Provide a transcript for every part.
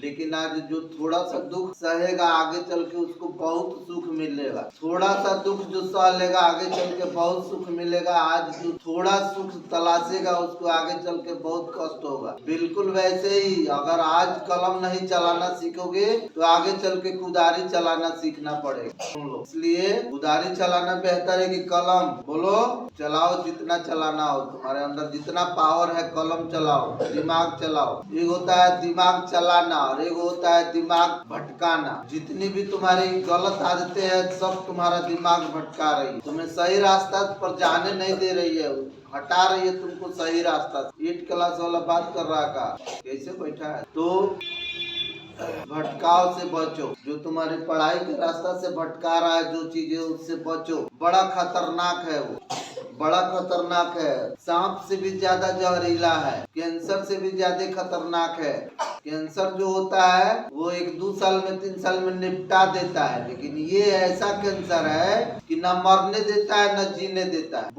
लेकिन आज जो थोड़ा सा दुख सहेगा आगे चल के उसको बहुत सुख मिलेगा। थोड़ा सा दुख जो सह लेगा आगे चल के बहुत सुख मिलेगा। आज जो थोड़ा सुख तलाशेगा उसको आगे चल के बहुत कष्ट होगा। बिल्कुल वैसे ही अगर आज कलम नहीं चलाना सीखोगे तो आगे चल के कुदारी चलाना सीखना पड़ेगा। सुन लो, इसलिए कुदारी चलाना बेहतर है कि कलम। बोलो, चलाओ जितना चलाना हो, तुम्हारे अंदर जितना पावर है कलम चलाओ, दिमाग चलाओ। एक होता है दिमाग चलाना और एक होता है दिमाग भटकाना। जितनी भी तुम्हारी गलत आदतें हैं सब तुम्हारा दिमाग भटका रही है, तुम्हें सही रास्ता पर जाने नहीं दे रही है, हटा रही है तुमको सही रास्ता। 8 क्लास वाला बात कर रहा का कैसे बैठा है। तो भटकाव से बचो, जो तुम्हारी पढ़ाई के रास्ता से भटका रहा है जो चीजें, उससे बचो। बड़ा खतरनाक है वो, बड़ा खतरनाक है। सांप से भी ज्यादा जहरीला है, कैंसर से भी ज्यादा खतरनाक है। कैंसर जो होता है वो 1-2 साल में 3 साल में निपटा देता है, लेकिन ये ऐसा कैंसर है कि न मरने देता है न जीने देता है।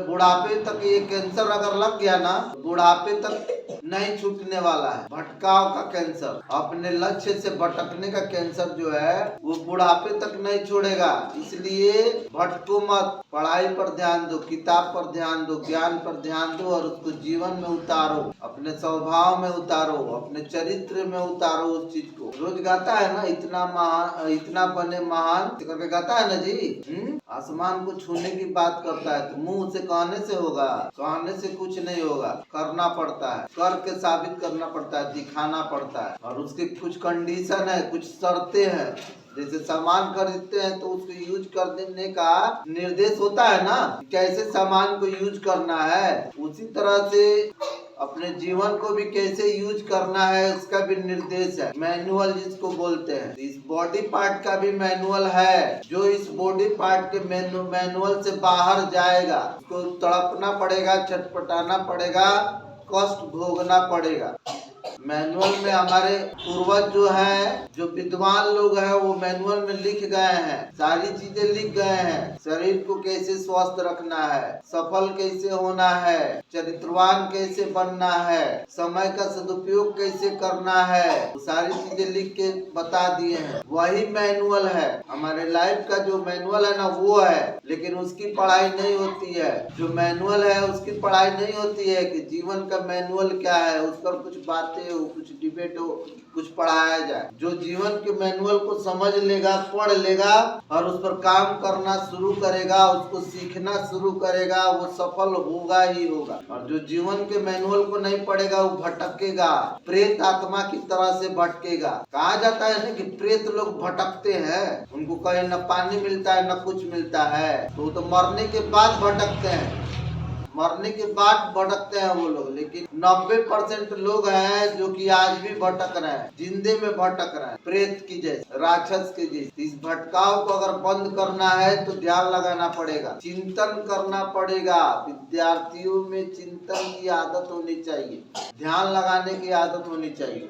बुढ़ापे तक ये कैंसर अगर लग गया ना, बुढ़ापे तक नहीं छूटने वाला है। भटकाव का कैंसर, अपने लक्ष्य से भटकने का कैंसर जो है वो बुढ़ापे तक नहीं छोड़ेगा। इसलिए भटको मत, पढ़ाई पर ध्यान दो, किताब पर ध्यान दो, ज्ञान पर ध्यान दो और उसको जीवन में उतारो, अपने स्वभाव में उतारो, अपने चरित्र में उतारो उस चीज को। रोज गाता है ना, इतना महान, इतना बने महान करके गाता है ना जी। आसमान को छूने की बात करता है तो मुंह से कहने से होगा? कहने से कुछ नहीं होगा, करना पड़ता है, करके साबित करना पड़ता है, दिखाना पड़ता है। और उसके कुछ कंडीशन है, कुछ शर्तें हैं। जैसे सामान खरीदते हैं तो उसको यूज कर देने का निर्देश होता है ना, कैसे सामान को यूज करना है। उसी तरह से अपने जीवन को भी कैसे यूज करना है उसका भी निर्देश है, मैनुअल जिसको बोलते हैं। इस बॉडी पार्ट का भी मैनुअल है। जो इस बॉडी पार्ट के मैनुअल से बाहर जाएगा उसको तड़पना पड़ेगा, छटपटाना पड़ेगा, कष्ट भोगना पड़ेगा। मैनुअल में हमारे पूर्वज जो है, जो विद्वान लोग हैं, वो मैनुअल में लिख गए हैं, सारी चीजें लिख गए हैं। शरीर को कैसे स्वस्थ रखना है, सफल कैसे होना है, चरित्रवान कैसे बनना है, समय का सदुपयोग कैसे करना है, वो सारी चीजें लिख के बता दिए हैं। वही मैनुअल है हमारे लाइफ का। जो मैनुअल है ना वो है, लेकिन उसकी पढ़ाई नहीं होती है। जो मैनुअल है उसकी पढ़ाई नहीं होती है कि जीवन का मैनुअल क्या है, उस पर कुछ बातें हो, कुछ डिबेट हो, कुछ पढ़ाया जाए। जो जीवन के मैनुअल को समझ लेगा, पढ़ लेगा और उस पर काम करना शुरू करेगा, उसको सीखना शुरू करेगा, वो सफल होगा ही होगा। और जो जीवन के मैनुअल को नहीं पढ़ेगा वो भटकेगा, प्रेत आत्मा की तरह से भटकेगा। कहा जाता है ना कि प्रेत लोग भटकते हैं, उनको कहीं न पानी मिलता है न कुछ मिलता है, तो मरने के बाद भटकते हैं, मरने के बाद भटकते हैं वो लोग। लेकिन 90% लोग हैं जो कि आज भी भटक रहे हैं, जिंदे में भटक रहे हैं, प्रेत की जैसे, राक्षस के जैसे। इस भटकाव को अगर बंद करना है तो ध्यान लगाना पड़ेगा, चिंतन करना पड़ेगा। विद्यार्थियों में चिंतन की आदत होनी चाहिए, ध्यान लगाने की आदत होनी चाहिए।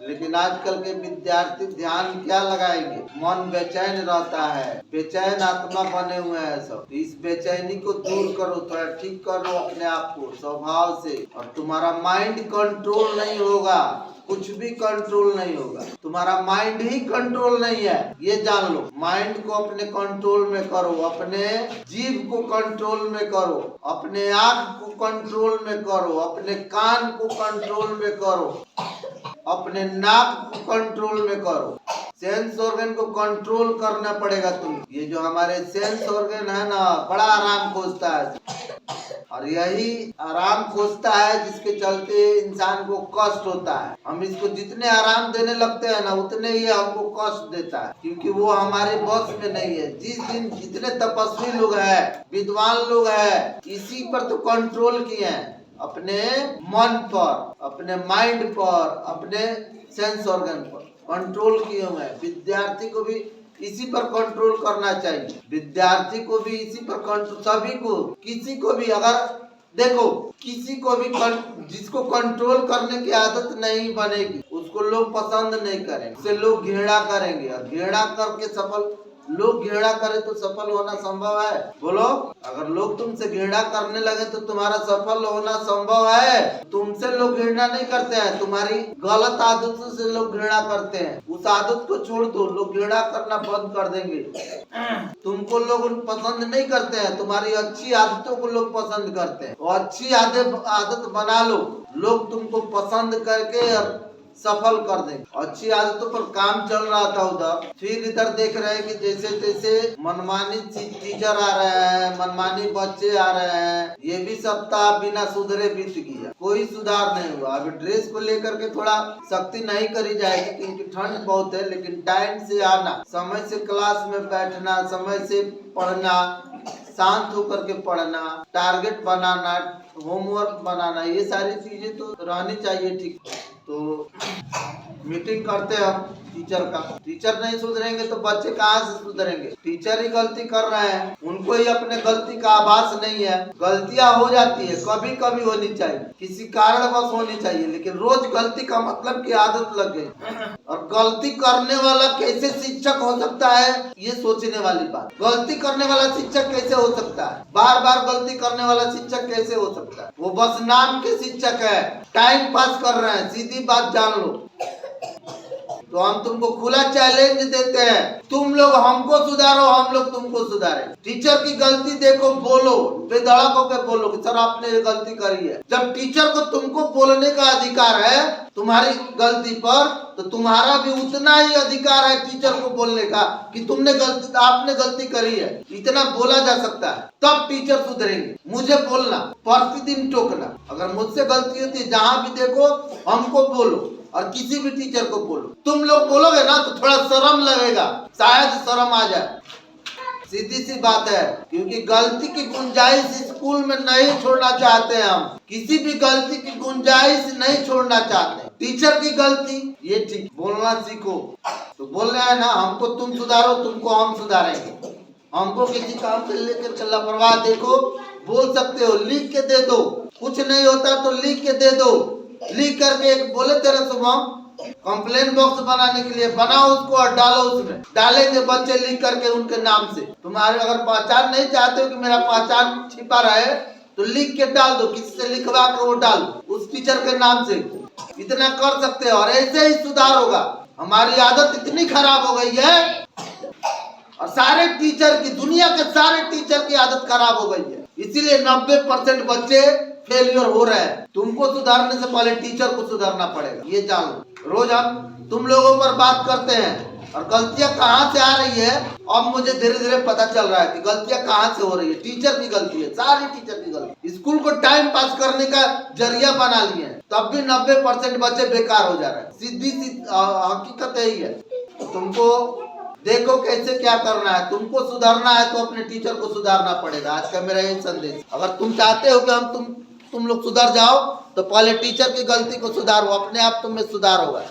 लेकिन आजकल के विद्यार्थी ध्यान क्या लगाएंगे, मन बेचैन रहता है, बेचैन आत्मा बने हुए हैं सब। इस बेचैनी को दूर करो, थोड़ा ठीक करो अपने आप को स्वभाव से, और तुम्हारा माइंड कंट्रोल नहीं होगा, कुछ भी कंट्रोल नहीं होगा। तुम्हारा माइंड ही कंट्रोल नहीं है, ये जान लो। माइंड को अपने कंट्रोल में करो, अपने जीभ को कंट्रोल में करो, अपने आँख को कंट्रोल में करो, अपने कान को कंट्रोल में करो, अपने नाक को कंट्रोल में करो। सेंस ऑर्गन को कंट्रोल करना पड़ेगा तुम। ये जो हमारे सेंस ऑर्गन है ना, बड़ा आराम खोजता है, और यही आराम खोजता है जिसके चलते इंसान को कष्ट होता है। हम इसको जितने आराम देने लगते हैं ना उतने ही हमको कष्ट देता है, क्योंकि वो हमारे बस में नहीं है। जिस दिन जितने तपस्वी लोग हैं, विद्वान लोग हैं, इसी पर तो कंट्रोल किए हैं, अपने मन पर, अपने माइंड पर, अपने सेंस ऑर्गन पर कंट्रोल किए हुए हैं। विद्यार्थी को भी इसी पर कंट्रोल करना चाहिए, विद्यार्थी को भी इसी पर कंट्रोल, सभी को, किसी को भी। अगर देखो, किसी को भी जिसको कंट्रोल करने की आदत नहीं बनेगी उसको लोग पसंद नहीं करेंगे, उससे लोग घृणा करेंगे, और घृणा करके सफल लोग घृणा करे तो सफल होना संभव है? बोलो, अगर लोग तुमसे घृणा करने लगे तो तुम्हारा सफल होना संभव है? तुमसे लोग घृणा नहीं करते हैं, तुम्हारी गलत आदतों से लोग घृणा करते हैं। उस आदत को छोड़ दो, लोग घृणा करना बंद कर देंगे। तुमको लोग पसंद नहीं करते हैं, तुम्हारी अच्छी आदतों को लोग पसंद करते हैं। और अच्छी आदत बना लो, लोग तुमको पसंद करके सफल कर देंगे। अच्छी आदतों पर काम चल रहा था उधर, फिर इधर देख रहे हैं कि जैसे तैसे मनमानी टीचर आ रहे हैं, मनमानी बच्चे आ रहे हैं। ये भी सप्ताह बिना सुधरे बीत गया, कोई सुधार नहीं हुआ। अभी ड्रेस को लेकर के थोड़ा सख्ती नहीं करी जाएगी क्योंकि ठंड बहुत है, लेकिन टाइम से आना, समय से क्लास में बैठना, समय से पढ़ना, शांत होकर के पढ़ना, टारगेट बनाना, होमवर्क बनाना, ये सारी चीजें तो रहनी चाहिए। ठीक, तो मीटिंग करते हैं हम टीचर का। टीचर नहीं सुधरेंगे तो बच्चे कहाँ से सुधरेंगे? टीचर ही गलती कर रहे हैं, उनको ही अपने गलती का आभास नहीं है। गलतियां हो जाती है, कभी कभी होनी चाहिए, किसी कारणवश होनी चाहिए, लेकिन रोज गलती का मतलब की आदत लग गई। और गलती करने वाला कैसे शिक्षक हो सकता है, ये सोचने वाली बात। गलती करने वाला शिक्षक कैसे हो सकता है? बार बार गलती करने वाला शिक्षक कैसे हो सकता है? वो बस नाम के शिक्षक है, टाइम पास कर रहे हैं, सीधी बात जान लो। तो हम तुमको खुला चैलेंज देते हैं, तुम लोग हमको सुधारो, हम लोग तुमको सुधारे। टीचर की गलती देखो, बोलो, बेधड़क होकर बोलो कि सर आपने ये गलती करी है। जब टीचर को तुमको बोलने का अधिकार है तुम्हारी गलती पर, तो तुम्हारा भी उतना ही अधिकार है टीचर को बोलने का कि आपने गलती करी है। इतना बोला जा सकता है, तब टीचर सुधरेंगे। मुझे बोलना, प्रतिदिन टोकना, अगर मुझसे गलती होती है जहाँ भी देखो हमको बोलो, और किसी भी टीचर को बोलो। तुम लोग बोलोगे ना तो थोड़ा शर्म लगेगा, शायद शर्म आ जाए। सीधी सी बात है, क्योंकि गलती की गुंजाइश स्कूल में नहीं छोड़ना चाहते हैं हम। किसी भी गलती की गुंजाइश नहीं छोड़ना चाहते। टीचर की गलती, ये ठीक, बोलना सीखो। तो बोल रहे हैं ना, हमको तुम सुधारो, तुमको हम सुधारेंगे। हमको किसी काम से लेकर लापरवाह देखो, बोल सकते हो, लिख के दे दो। कुछ नहीं होता तो लिख के दे दो। लिख करके एक बोले तेरा शुभम, कंप्लेन बॉक्स बनाने के लिए बनाओ उसको और डालो, उसमें डालेंगे बच्चे लिख करके उनके नाम से। तुम्हारे अगर पहचान नहीं चाहते हो कि मेरा पहचान छिपा रहे, तो लिख के डाल दो, किसी से लिखवा के वो डाल दो उस टीचर के नाम से। इतना कर सकते हो और ऐसे ही सुधार होगा। हमारी आदत इतनी खराब हो गई है, और सारे टीचर की, दुनिया के सारे टीचर की आदत खराब हो गई है, इसीलिए 90% बच्चे फेलियर हो रहे हैं। तुमको सुधारने से पहले टीचर को सुधारना पड़ेगा, ये जान लो। रोज हम तुम लोगों पर बात करते हैं और गलतियां कहाँ से आ रही है, अब मुझे धीरे धीरे पता चल रहा है कि गलतियां कहाँ से हो रही है। टीचर की गलती है, सारी टीचर की गलती। स्कूल को टाइम पास करने का जरिया बना लिए हैं, तब भी 90% बच्चे बेकार हो जा रहे हैं। सीधी सी हकीकत यही है। तुमको देखो कैसे क्या करना है। तुमको सुधारना है तो अपने टीचर को सुधारना पड़ेगा। आज का मेरा यही संदेश। अगर तुम चाहते हो कि हम तुम लोग सुधर जाओ, तो पहले टीचर की गलती को सुधारो, अपने आप तुम में सुधार होगा।